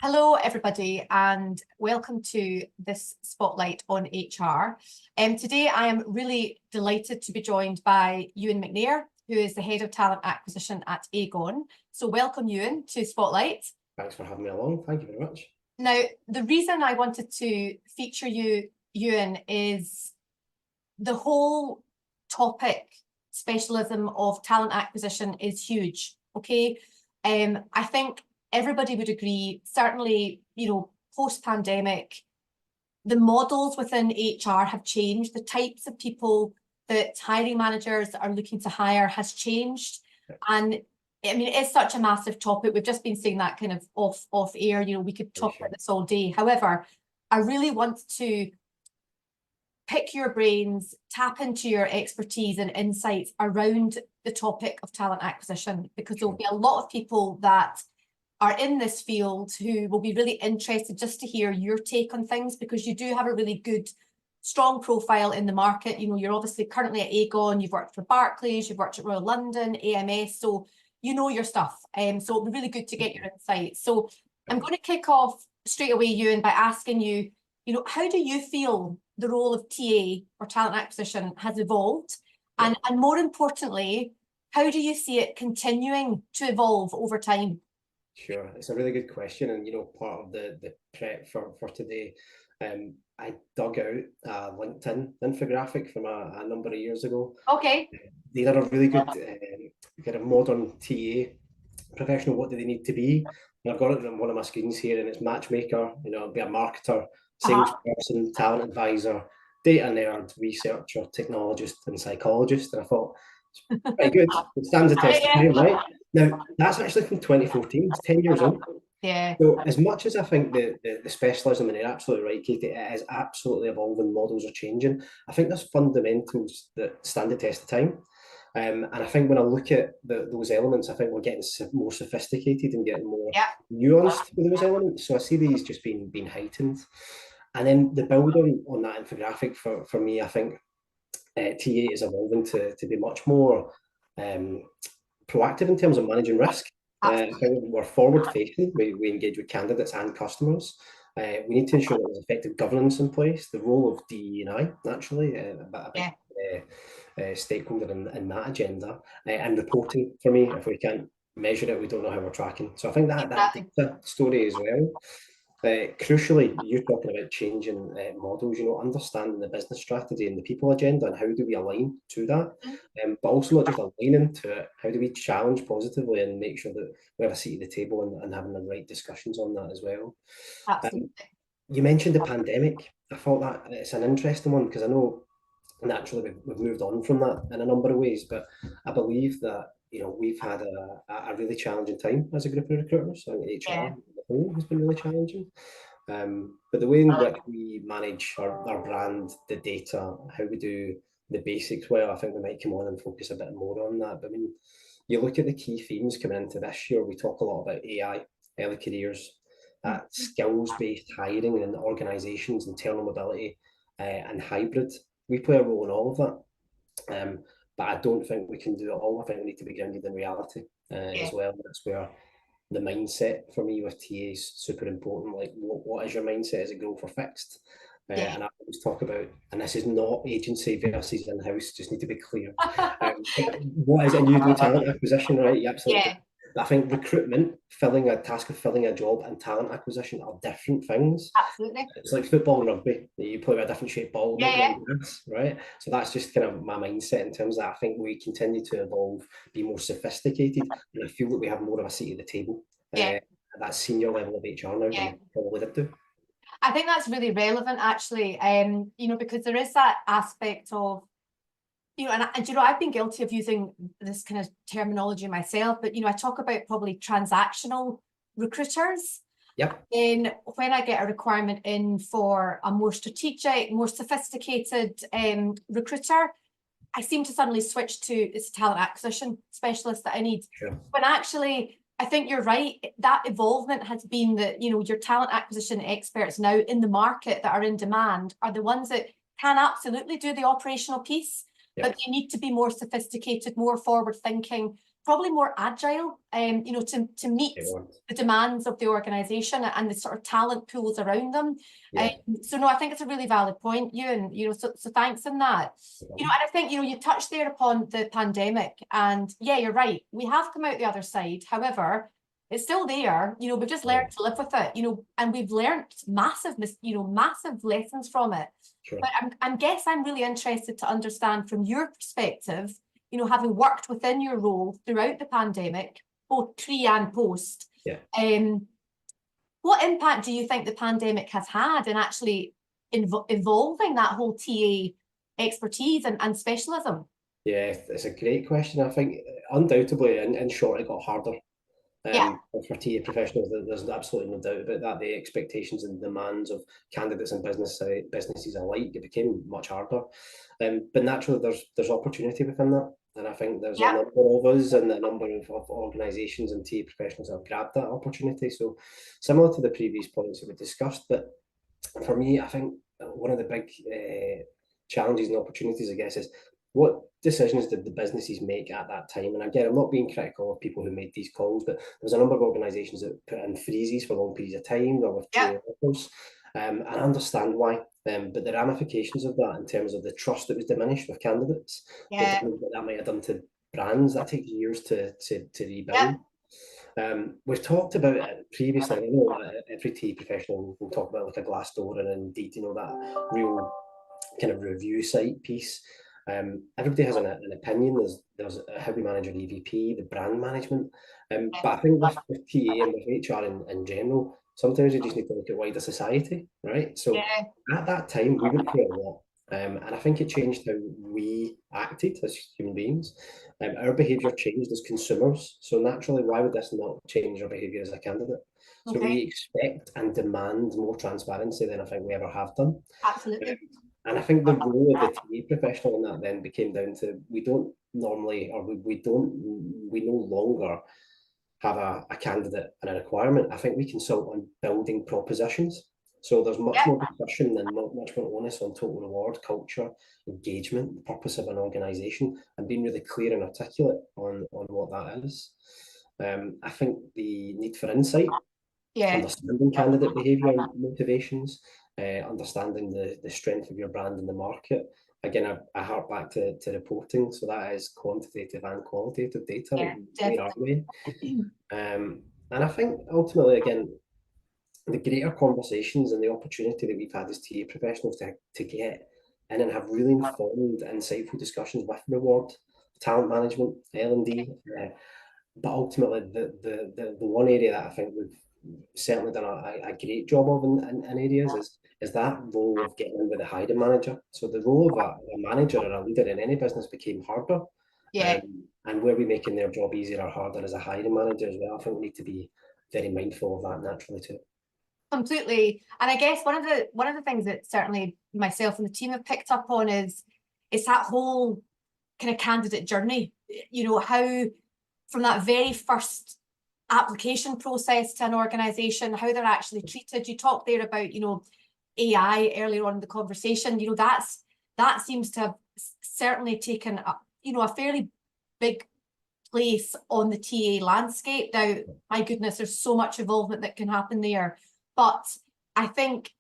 Hello, everybody, and welcome to this spotlight on HR. Today, I am really delighted to be joined by Euan McNair, who is the Head of Talent Acquisition at Aegon. So welcome, Euan, to Spotlight. Thanks for having me along. Thank you very much. Now, the reason I wanted to feature you, Euan, is the whole topic, specialism of talent acquisition is huge, okay? I think everybody would agree, certainly, post-pandemic, the models within HR have changed. The types of people that hiring managers are looking to hire has changed. And I mean, it is such a massive topic. We've just been saying that kind of off air, we could talk about this all day. However, I really want to pick your brains, tap into your expertise and insights around the topic of talent acquisition, because there'll be a lot of people that are in this field who will be really interested just to hear your take on things, because you do have a really good, strong profile in the market. You're obviously currently at Aegon, you've worked for Barclays, you've worked at Royal London, AMS, so you know your stuff. So it'll be really good to get your insights. So I'm going to kick off straight away, Euan, by asking you, how do you feel the role of TA or talent acquisition has evolved? And more importantly, how do you see it continuing to evolve over time? Sure, it's a really good question, and part of the prep for today, I dug out a LinkedIn infographic from a number of years ago. Okay. They are a really good kind of modern TA professional. What do they need to be? And I've got it on one of my screens here, and it's matchmaker. It'll be a marketer, salesperson, talent advisor, data nerd, researcher, technologist, and psychologist. And I thought, it's pretty good. It stands the test of time, right? Now, that's actually from 2014. It's 10 years old. Yeah. So as much as I think the specialism, and you're absolutely right, Katie, it is absolutely evolving, models are changing, I think there's fundamentals that stand the test of time. And I think when I look at those elements, I think we're getting more sophisticated and getting more nuanced with those elements. So I see these just being heightened. And then the build on that infographic for me, I think TA is evolving to be much more proactive in terms of managing risk. I think we're forward-facing. We engage with candidates and customers. We need to ensure that there's effective governance in place. The role of DE&I, naturally, a big stakeholder in that agenda, and reporting for me. If we can't measure it, we don't know how we're tracking. So I think that's a story as well. Crucially, you're talking about changing models, understanding the business strategy and the people agenda, and how do we align to that, but also not just aligning to it, how do we challenge positively and make sure that we have a seat at the table and having the right discussions on that as well. Absolutely. You mentioned the pandemic. I thought that it's an interesting one, because I know naturally we've moved on from that in a number of ways, but I believe that we've had a really challenging time as a group of recruiters. I think HR has been really challenging. But the way in which we manage our brand, the data, how we do the basics well, I think we might come on and focus a bit more on that. But I mean, you look at the key themes coming into this year, we talk a lot about AI, early careers, skills-based hiring and organisations, internal mobility, and hybrid. We play a role in all of that. But I don't think we can do it all. I think we need to be grounded in reality as well. That's where the mindset for me with TA is super important. Like, what is your mindset? Is it growth or fixed? And I always talk about, and this is not agency versus in-house, just need to be clear. What is it? And you do talent acquisition, right? You absolutely. I think recruitment, filling a job, and talent acquisition are different things. Absolutely. It's like football and rugby. You play with a different shaped ball, right? So that's just kind of my mindset in terms of that. I think we continue to evolve, be more sophisticated, and I feel that we have more of a seat at the table at that senior level of HR now than we probably did do. I think that's really relevant, actually, because there is that aspect of, and I've been guilty of using this kind of terminology myself, but, I talk about probably transactional recruiters. Then when I get a requirement in for a more strategic, more sophisticated recruiter, I seem to suddenly switch to it's a talent acquisition specialist that I need. When actually, I think you're right. That evolvement has been that, your talent acquisition experts now in the market that are in demand are the ones that can absolutely do the operational piece, but they need to be more sophisticated, more forward thinking, probably more agile, you know, to meet the demands of the organisation and the sort of talent pools around them. Yeah. So no, I think it's a really valid point, Euan, you know, so thanks on that. You know, and I think, you know, you touched there upon the pandemic, and yeah, you're right, we have come out the other side. However, it's still there, you know, we've just learned to live with it, you know, and we've learned massive lessons from it. Sure. But I'm really interested to understand from your perspective, you know, having worked within your role throughout the pandemic, both pre and post, what impact do you think the pandemic has had in actually evolving that whole TA expertise and specialism? Yeah, it's a great question. I think undoubtedly, in short, it got harder. For TA professionals, there's absolutely no doubt about that. The expectations and demands of candidates and businesses alike, it became much harder. But naturally, there's opportunity within that. And I think there's a number of us and a number of organisations and TA professionals that have grabbed that opportunity. So similar to the previous points that we discussed, but for me, I think one of the big challenges and opportunities, I guess, is what decisions did the businesses make at that time? And again, I'm not being critical of people who made these calls, but there's a number of organisations that put in freezes for long periods of time or with TA offers. And I understand why, but the ramifications of that in terms of the trust that was diminished with candidates, the damage that might have done to brands, that takes years to rebuild. We've talked about it previously. I know every TA professional will talk about like a Glassdoor and Indeed, you know, that real kind of review site piece. Everybody has an opinion. There's how we manage our EVP, the brand management. But I think with TA and with HR in general, sometimes you just need to look at wider society, right? So at that time, we went through a lot. And I think it changed how we acted as human beings. Our behaviour changed as consumers. So naturally, why would this not change our behaviour as a candidate? So we expect and demand more transparency than I think we ever have done. Absolutely. And I think the role of the TA professional in that then became down to we no longer have a candidate and a requirement. I think we consult on building propositions. So there's much more discussion and much more onus on total reward, culture, engagement, the purpose of an organisation, and being really clear and articulate on what that is. I think the need for insight, understanding candidate behaviour and motivations, understanding the strength of your brand in the market. Again, I hark back to reporting, so that is quantitative and qualitative data. Where are we? And I think ultimately, again, the greater conversations and the opportunity that we've had as TA professionals to get in and have really informed, insightful discussions with reward, talent management, L&D. But ultimately, the one area that I think we've certainly done a great job of in areas is that role of getting in with the hiring manager. So the role of a manager or a leader in any business became harder. And were we making their job easier or harder as a hiring manager as well? I think we need to be very mindful of that naturally too. Completely. And I guess one of the things that certainly myself and the team have picked up on is that whole kind of candidate journey, you know, how from that very first application process to an organisation, how they're actually treated. You talked there about, you know, AI earlier on in the conversation. You know, that seems to have certainly taken a fairly big place on the TA landscape. Now, my goodness, there's so much involvement that can happen there. But I think,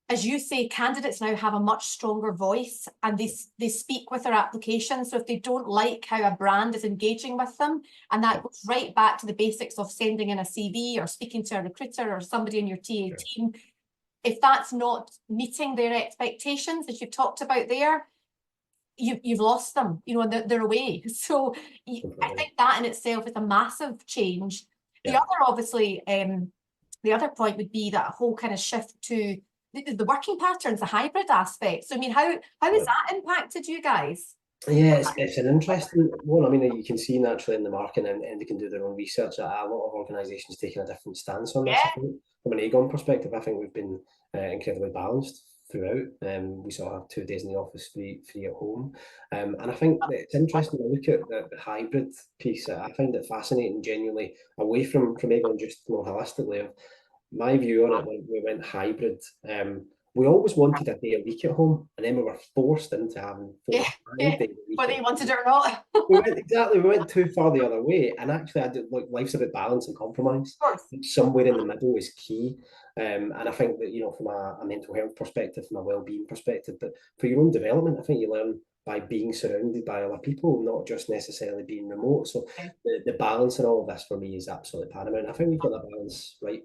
as you say, candidates now have a much stronger voice and they speak with their application. So if they don't like how a brand is engaging with them, and that goes right back to the basics of sending in a CV or speaking to a recruiter or somebody in your TA team, if that's not meeting their expectations, as you've talked about there, you've lost them, you know, and they're away. So I think that in itself is a massive change. The other, obviously, the other point would be that whole kind of shift to the working patterns, the hybrid aspects. So, I mean, how has that impacted you guys? Yeah, it's an interesting one. I mean, you can see naturally in the market, and they can do their own research. A lot of organisations taking a different stance on this. I think from an Aegon perspective, I think we've been incredibly balanced throughout. We sort of have 2 days in the office, three at home. And I think it's interesting to look at the hybrid piece. I find it fascinating, genuinely, away from Aegon, just more holistically. My view on it when we went hybrid we always wanted a day a week at home, and then we were forced into having 4 or 5 yeah. days a week. Whether you wanted it or not. We went too far the other way, and actually, I do, like, life's about balance and compromise. Of course. Somewhere in the middle is key, and I think that, you know, from a mental health perspective, from a well-being perspective, but for your own development, I think you learn by being surrounded by other people, not just necessarily being remote. So Okay. the balance in all of this for me is absolutely paramount. I think we've got that balance right.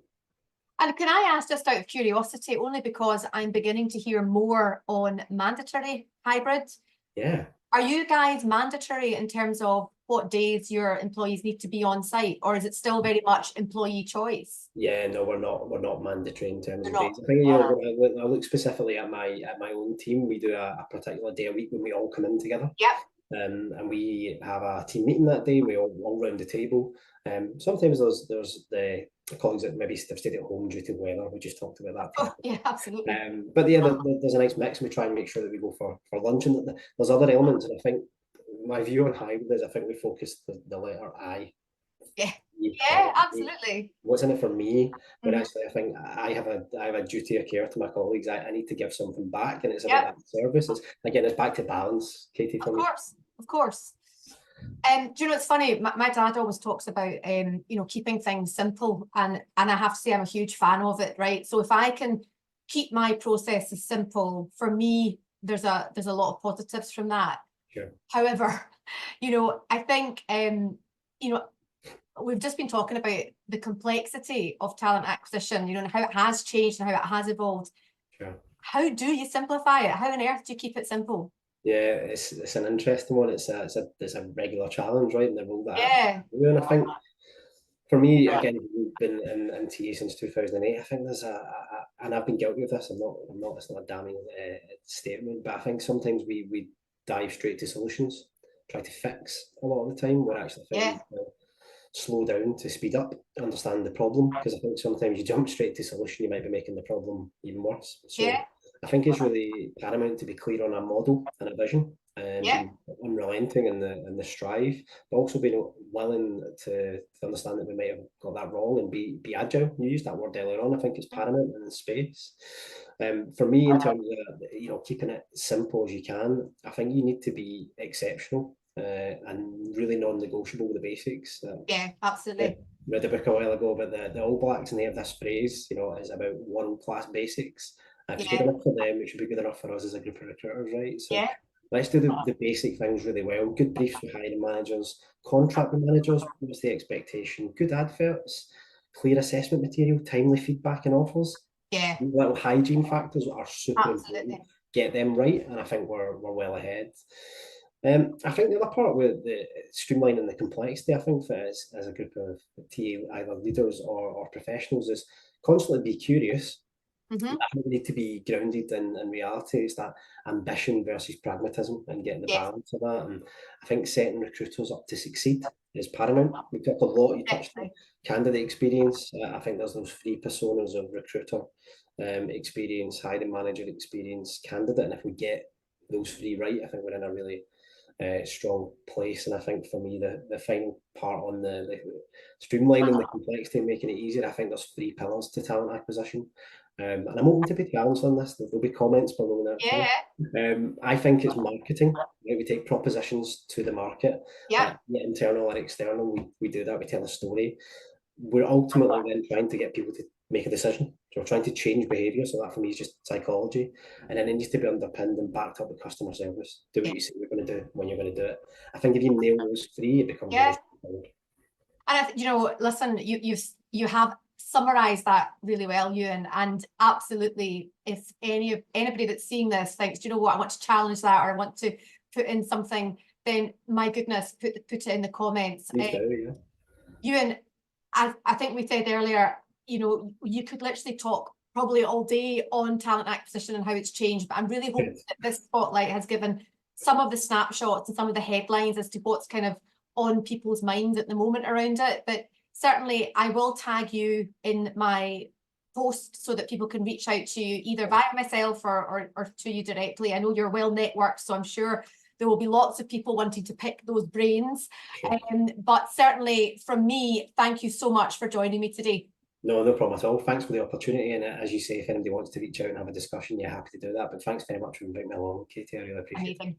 And can I ask, just out of curiosity, only because I'm beginning to hear more on mandatory hybrid, Yeah. are you guys mandatory in terms of what days your employees need to be on site, or is it still very much employee choice? Yeah, no, we're not mandatory in terms You're of not. days. I think, you know, when I look specifically at my own team, we do a particular day a week when we all come in together. Yep. And we have a team meeting that day. We all round the table. Sometimes there's the colleagues that maybe have stayed at home due to weather. We just talked about that. Oh, yeah, absolutely. But yeah, there's a nice mix, and we try and make sure that we go for lunch. And there's other elements, and I think my view on hybrid is I think we focus the letter I. Yeah. Yeah, absolutely. What's in it for me? But Mhm. actually, I think I have a duty of care to my colleagues. I need to give something back, and it's Yep. about that service. It's back to balance, Katie, for me. Of course. Do you know, it's funny, my dad always talks about you know, keeping things simple, and I have to say I'm a huge fan of it, right? So if I can keep my processes simple, for me, there's a lot of positives from that. Sure. However, you know, I think you know, we've just been talking about the complexity of talent acquisition, you know, and how it has changed and how it has evolved. Sure. How do you simplify it? How on earth do you keep it simple? Yeah, it's an interesting one. It's a regular challenge, right, in the role that Yeah. I do. And I think for me, again, we've been in TA since 2008. I think there's and I've been guilty of this. It's not a damning statement, but I think sometimes we dive straight to solutions, try to fix a lot of the time. We're actually Yeah. slow down to speed up, understand the problem, because I think sometimes you jump straight to solution, you might be making the problem even worse. So Yeah. I think it's really paramount to be clear on a model and a vision, and Yeah. being unrelenting in the strive, but also being willing to understand that we might have got that wrong and be agile. You used that word earlier on. I think it's paramount in the space. For me, in terms of, you know, keeping it simple as you can, I think you need to be exceptional and really non-negotiable with the basics. Yeah, absolutely. Read a book a while ago about the All Blacks, and they have this phrase, you know, it's about world-class basics. If it's good Yeah. enough for them, it should be good enough for us as a group of recruiters, right? So Yeah. let's do the basic things really well. Good briefs for hiring managers, contract managers, what's the expectation? Good adverts, clear assessment material, timely feedback and offers. Yeah. Little hygiene factors are super Absolutely. important. Get them right, and I think we're well ahead. I think the other part with the streamlining the complexity, I think for us as a group of TA, either leaders or professionals, is constantly be curious. Mm-hmm. I think we need to be grounded in reality. It's that ambition versus pragmatism and getting the balance of that. And I think setting recruiters up to succeed is paramount. We talked a lot, you touched on candidate experience. I think there's those three personas of recruiter experience, hiring manager experience, candidate. And if we get those three right, I think we're in a really strong place. And I think for me, the final part on the streamlining the complexity and making it easier, I think there's three pillars to talent acquisition. And I'm open to be challenged on this. There'll be comments below that. Yeah. I think it's marketing. Right? We take propositions to the market. Yeah. Internal or external, we do that. We tell a story. We're ultimately then trying to get people to make a decision. So we're trying to change behaviour. So that for me is just psychology. And then it needs to be underpinned and backed up with customer service. Do what you say you're going to do when you're going to do it. I think if you nail those three, it becomes very straightforward. And you know, listen, you have summarized that really well, Euan, and absolutely, if anybody that's seeing this thinks, do you know what, I want to challenge that, or I want to put in something, then my goodness, put it in the comments. Euan, I think we said earlier, you know, you could literally talk probably all day on talent acquisition and how it's changed, but I'm really hoping that this spotlight has given some of the snapshots and some of the headlines as to what's kind of on people's minds at the moment around it. But certainly I will tag you in my post so that people can reach out to you either via myself or to you directly. I know you're well networked, so I'm sure there will be lots of people wanting to pick those brains. But certainly from me, thank you so much for joining me today. No, no problem at all. Thanks for the opportunity. And as you say, if anybody wants to reach out and have a discussion, you're happy to do that. But thanks very much for inviting me along, Katie. I really appreciate it. Amazing.